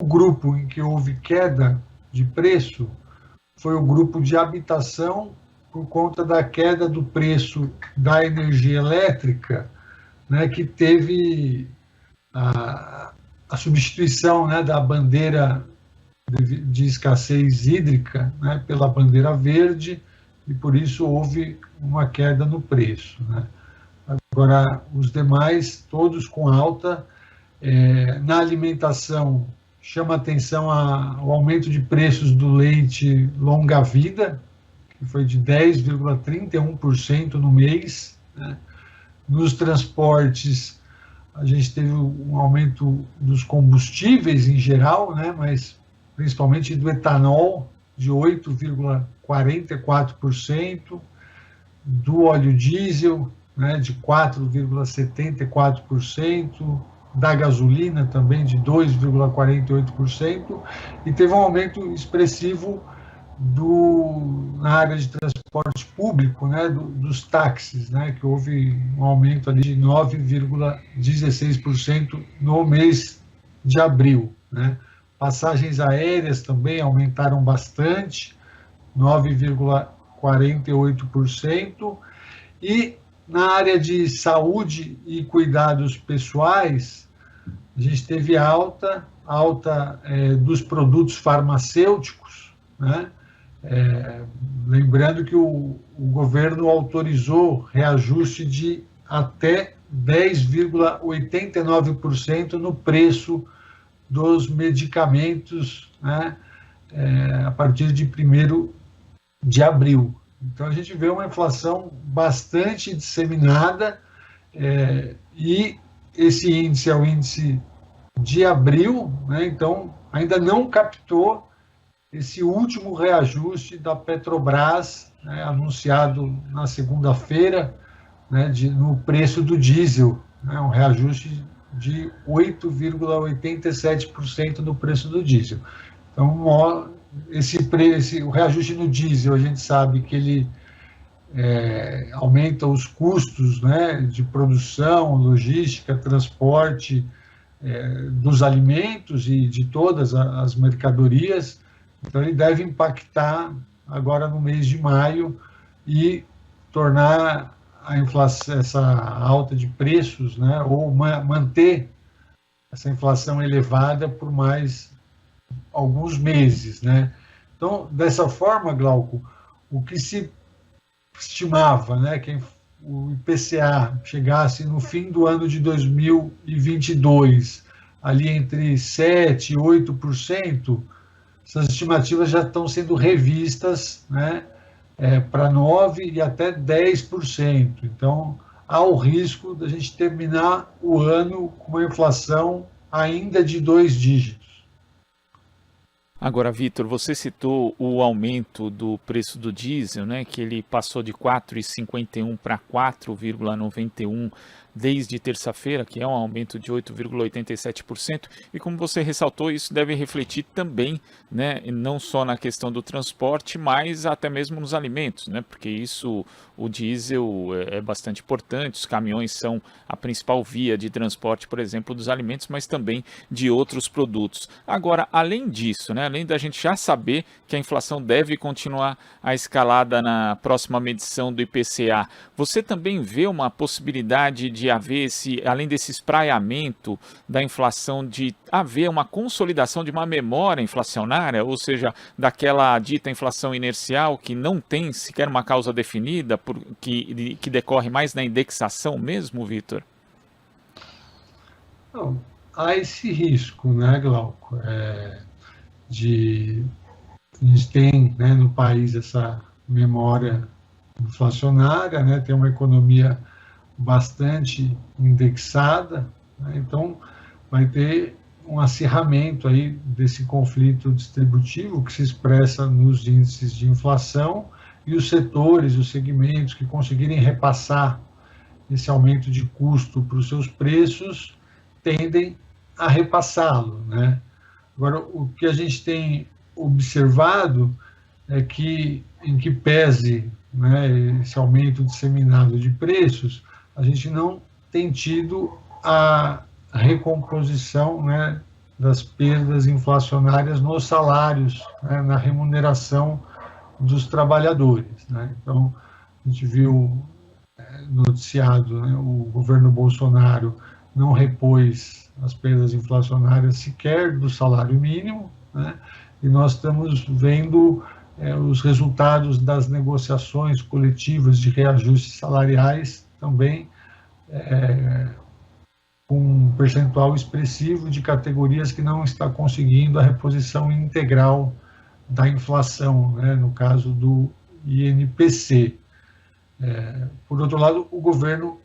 O grupo em que houve queda de preço foi o grupo de habitação, por conta da queda do preço da energia elétrica, né, que teve a substituição, né, da bandeira de escassez hídrica, né, pela bandeira verde, e por isso houve uma queda no preço, né. Agora, os demais, todos com alta. Na alimentação, chama atenção o aumento de preços do leite longa-vida, que foi de 10,31% no mês, né. Nos transportes, a gente teve um aumento dos combustíveis em geral, né, mas principalmente do etanol, de 8,44%, do óleo diesel, né, de 4,74%, da gasolina também de 2,48%, e teve um aumento expressivo na área de transporte público, né, dos táxis, né, que houve um aumento ali de 9,16% no mês de abril, né. Passagens aéreas também aumentaram bastante, 9,48%, e na área de saúde e cuidados pessoais, a gente teve alta dos produtos farmacêuticos, né? Lembrando que o governo autorizou reajuste de até 10,89% no preço dos medicamentos, né? A partir de 1º de abril. Então, a gente vê uma inflação bastante disseminada, e esse índice é o índice de abril, né? Então, ainda não captou esse último reajuste da Petrobras, né, anunciado na segunda-feira, né, no preço do diesel, né, um reajuste de 8,87% no preço do diesel. Então, o reajuste no diesel, a gente sabe que ele aumenta os custos, né, de produção, logística, transporte dos alimentos e de todas as mercadorias. Então, ele deve impactar agora no mês de maio e tornar a inflação, essa alta de preços, né, ou manter essa inflação elevada por mais alguns meses, né? Então, dessa forma, Glauco, o que se estimava, né, que o IPCA chegasse no fim do ano de 2022 ali entre 7% e 8%, essas estimativas já estão sendo revistas, né, para 9% e até 10%. Então, há o risco da gente terminar o ano com uma inflação ainda de 2 dígitos. Agora, Vitor, você citou o aumento do preço do diesel, né, que ele passou de 4,51 para 4,91 desde terça-feira, que é um aumento de 8,87%, e como você ressaltou, isso deve refletir também, né, não só na questão do transporte, mas até mesmo nos alimentos, né, porque isso, o diesel é bastante importante, os caminhões são a principal via de transporte, por exemplo, dos alimentos, mas também de outros produtos. Agora, além disso, né, além da gente já saber que a inflação deve continuar a escalada na próxima medição do IPCA, você também vê uma possibilidade de haver, além desse espraiamento da inflação, de haver uma consolidação de uma memória inflacionária, ou seja, daquela dita inflação inercial que não tem sequer uma causa definida, que decorre mais na indexação mesmo, Vitor? Não, há esse risco, né, Glauco? A gente tem, né, no país essa memória inflacionária, né, tem uma economia bastante indexada, né, então vai ter um acirramento aí desse conflito distributivo que se expressa nos índices de inflação, e os setores, os segmentos que conseguirem repassar esse aumento de custo para os seus preços tendem a repassá-lo, né? Agora, o que a gente tem observado é que, em que pese, né, esse aumento disseminado de preços, a gente não tem tido a recomposição, né, das perdas inflacionárias nos salários, né, na remuneração dos trabalhadores, né? Então, a gente viu noticiado, né, o governo Bolsonaro não repôs as perdas inflacionárias sequer do salário mínimo, né? E nós estamos vendo os resultados das negociações coletivas de reajustes salariais também com um percentual expressivo de categorias que não está conseguindo a reposição integral da inflação, né, no caso do INPC. Por outro lado, o governo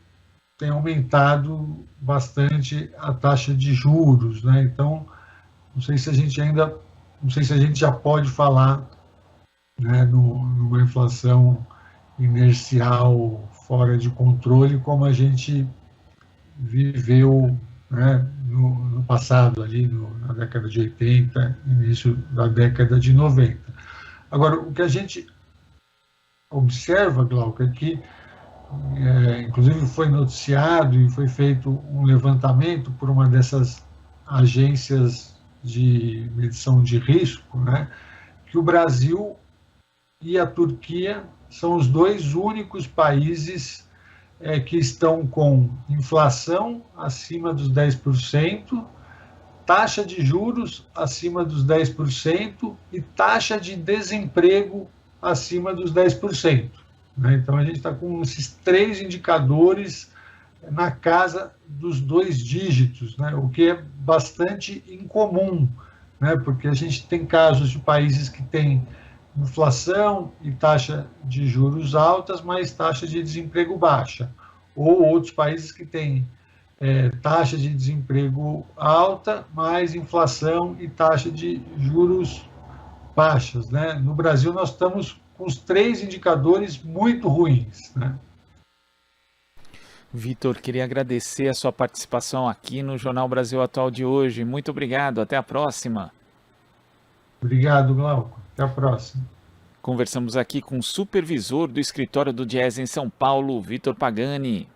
tem aumentado bastante a taxa de juros, né? Então, não sei se a gente já pode falar, né, numa inflação inercial fora de controle, como a gente viveu, né, no passado, ali na década de 80, início da década de 90. Agora, o que a gente observa, Glauco, é que, inclusive foi noticiado e foi feito um levantamento por uma dessas agências de medição de risco, né, que o Brasil e a Turquia são os dois únicos países que estão com inflação acima dos 10%, taxa de juros acima dos 10% e taxa de desemprego acima dos 10%. Né? Então, a gente está com esses três indicadores na casa dos 2 dígitos, né? O que é bastante incomum, né? Porque a gente tem casos de países que têm inflação e taxa de juros altas, mas taxa de desemprego baixa. Ou outros países que têm taxa de desemprego alta, mais inflação e taxa de juros baixas, né? No Brasil, nós estamos com os 3 indicadores muito ruins, né? Vitor, queria agradecer a sua participação aqui no Jornal Brasil Atual de hoje. Muito obrigado, até a próxima. Obrigado, Glauco. Até a próxima. Conversamos aqui com o supervisor do escritório do Diese em São Paulo, Vitor Pagani.